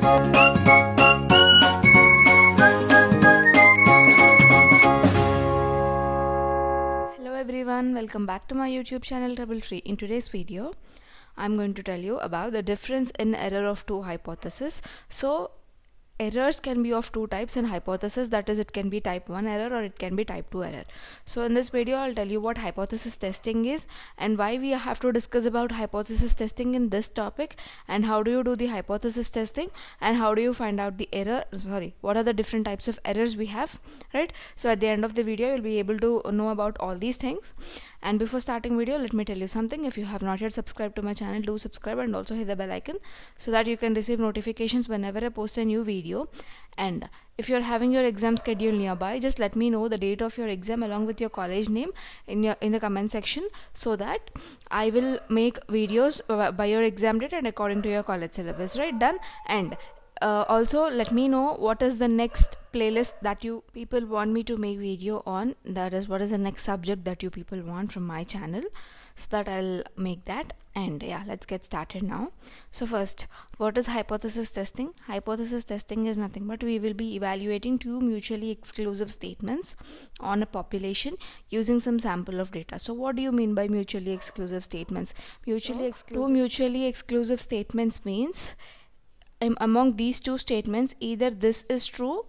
Hello everyone, welcome back to my YouTube channel Trouble Free. In today's video, I'm going to tell you about the difference in error of two hypotheses. So errors can be of two types in hypothesis, that is, it can be type 1 error or it can be type 2 error. So in this video I'll tell you what hypothesis testing is and why we have to discuss about hypothesis testing in this topic, and how do you do the hypothesis testing, and how do you find out the what are the different types of errors we have, right? So at the end of the video you'll be able to know about all these things. And before starting video, let me tell you something. If you have not yet subscribed to my channel, do subscribe and also hit the bell icon so that you can receive notifications whenever I post a new video. And if you're having your exam schedule nearby, just let me know the date of your exam along with your college name in the comment section, so that I will make videos by your exam date and according to your college syllabus, right? Done. And also let me know what is the next playlist that you people want me to make video on, that is, what is the next subject that you people want from my channel, so that I'll make that. And yeah, let's get started now. So first, what is hypothesis testing? Hypothesis testing is nothing but we will be evaluating two mutually exclusive statements on a population using some sample of data. So what do you mean by mutually exclusive statements? Two mutually exclusive statements means among these two statements, either this is true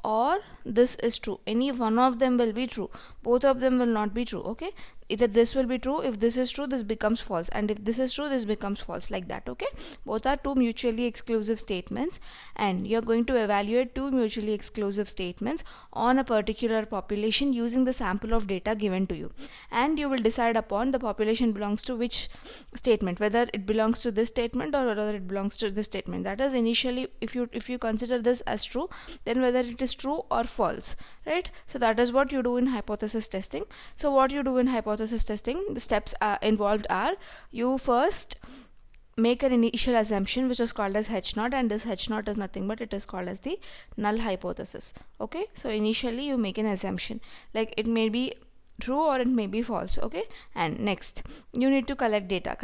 or this is true. Any one of them will be true, both of them will not be true. Okay, either this will be true, if this is true this becomes false, and if this is true this becomes false, like that. Okay, both are two mutually exclusive statements, and you're going to evaluate two mutually exclusive statements on a particular population using the sample of data given to you, and you will decide upon the population belongs to which statement, whether it belongs to this statement or whether it belongs to this statement. That is, initially if you consider this as true, then whether it is true or false, right? So that is what you do in hypothesis testing. So what you do in hypothesis testing, the steps involved are: you first make an initial assumption which is called as H0, and this H0 is nothing but it is called as the null hypothesis. Okay, so initially you make an assumption, like it may be true or it may be false. Okay, and next you need to collect data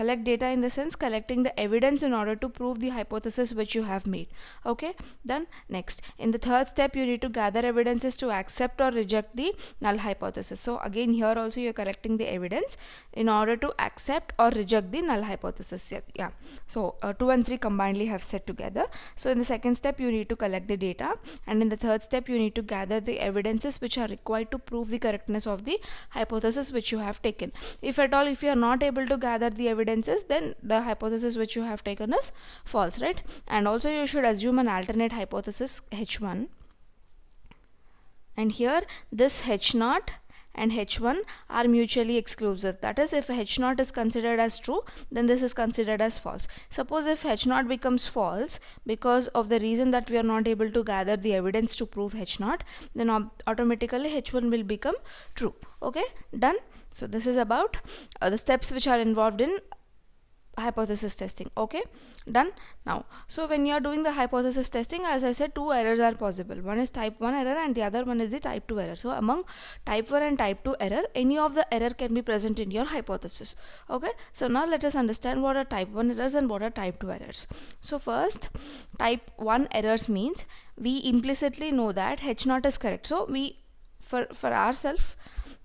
in the sense collecting the evidence in order to prove the hypothesis which you have made. Okay, done. Next, in the third step, you need to gather evidences to accept or reject the null hypothesis. So again, here also you are collecting the evidence in order to accept or reject the null hypothesis. Yeah, so 2 and 3 combinedly have set together. So in the second step you need to collect the data, and in the third step you need to gather the evidences which are required to prove the correctness of the hypothesis which you have taken. If at all, if you are not able to gather the evidences, then the hypothesis which you have taken is false, right? And also you should assume an alternate hypothesis H1, and here this H0 and H1 are mutually exclusive. That is, if H0 is considered as true, then this is considered as false. Suppose if H0 becomes false because of the reason that we are not able to gather the evidence to prove H0, then automatically H1 will become true. Okay, done. So this is about the steps which are involved in hypothesis testing. Okay, done. Now, so when you are doing the hypothesis testing, as I said, two errors are possible. One is type 1 error and the other one is the type 2 error. So among type 1 and type 2 error, any of the error can be present in your hypothesis. Okay, so now let us understand what are type 1 errors and what are type 2 errors. So first, type 1 errors means we implicitly know that H0 is correct. So we for ourselves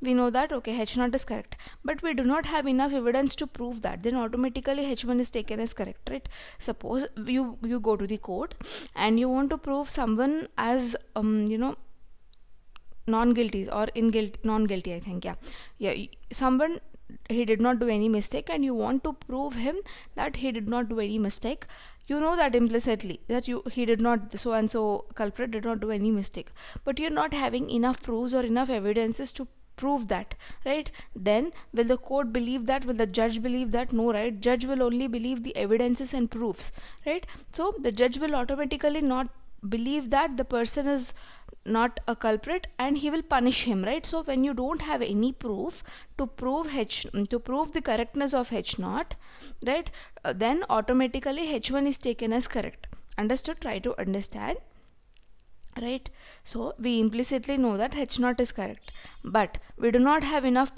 we know that okay, H0 is correct, but we do not have enough evidence to prove that, then automatically H1 is taken as correct, right? Suppose you go to the court and you want to prove someone as non-guilty or non-guilty, I think. Yeah, someone, he did not do any mistake, and you want to prove him that he did not do any mistake. You know that implicitly that he did not, so and so culprit did not do any mistake, but you're not having enough proofs or enough evidences to prove that, right? Then will the court believe that? Will the judge believe that? No, right? Judge will only believe the evidences and proofs, right? So the judge will automatically not believe that the person is not a culprit, and he will punish him, right? So when you don't have any proof to prove the correctness of H0, right, then automatically H1 is taken as correct. Understood? Try to understand. right? So we implicitly know that H naught is correct, but we do not have enough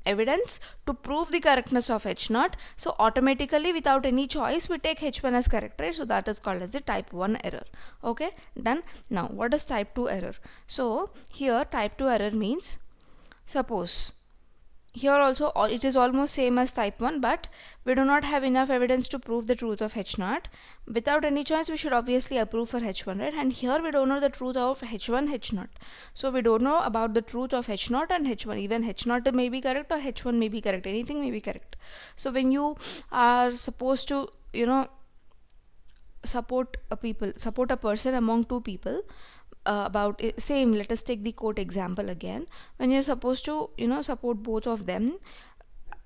evidence to prove the correctness of H naught. So automatically, without any choice, we take H1 as correct, right? So that is called as the type 1 error. Okay, done. Now what is type 2 error? So here type 2 error means, suppose here also it is almost same as type 1, but we do not have enough evidence to prove the truth of H naught. Without any choice, we should obviously approve for H1, right? And here we don't know the truth of H1, H naught. So we don't know about the truth of H naught and H1. Even H naught may be correct or H1 may be correct. Anything may be correct. So when you are supposed to, support a person among two people, about same, let us take the quote example again. When you're supposed to support both of them,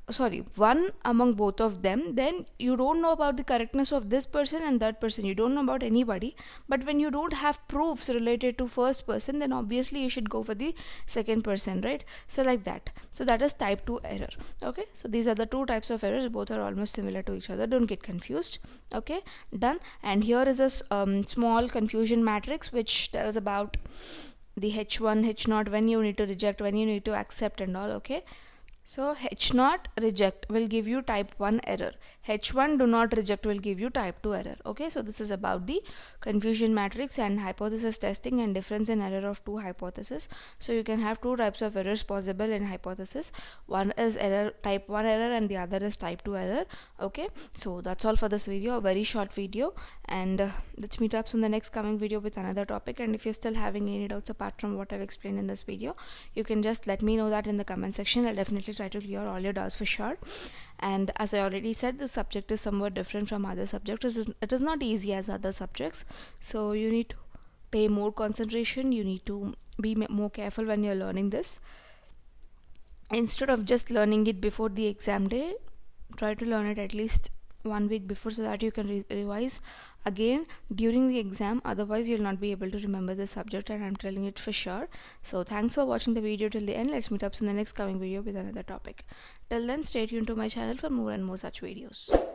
sorry, one among both of them, then you don't know about the correctness of this person and that person, you don't know about anybody. But when you don't have proofs related to first person, then obviously you should go for the second person, right? So like that. So that is type 2 error. Okay, so these are the two types of errors, both are almost similar to each other, don't get confused. Okay, done. And here is a small confusion matrix which tells about the H1, H naught, when you need to reject, when you need to accept and all. Okay, so H naught reject will give you type 1 error. H1 do not reject will give you type 2 error. Okay, so this is about the confusion matrix and hypothesis testing and difference in error of two hypotheses. So you can have two types of errors possible in hypothesis. One is error type 1 error and the other is type 2 error. Okay, so that's all for this video, a very short video, and let's meet up on the next coming video with another topic. And if you're still having any doubts apart from what I've explained in this video, you can just let me know that in the comment section. I'll definitely try to clear all your doubts for sure. And as I already said, the subject is somewhat different from other subjects. It is not easy as other subjects, so you need to pay more concentration, you need to be more careful when you're learning this. Instead of just learning it before the exam day, try to learn it at least 1 week before, so that you can revise again during the exam. Otherwise you'll not be able to remember the subject, and I'm telling it for sure. So thanks for watching the video till the end. Let's meet up in the next coming video with another topic. Till then, stay tuned to my channel for more and more such videos.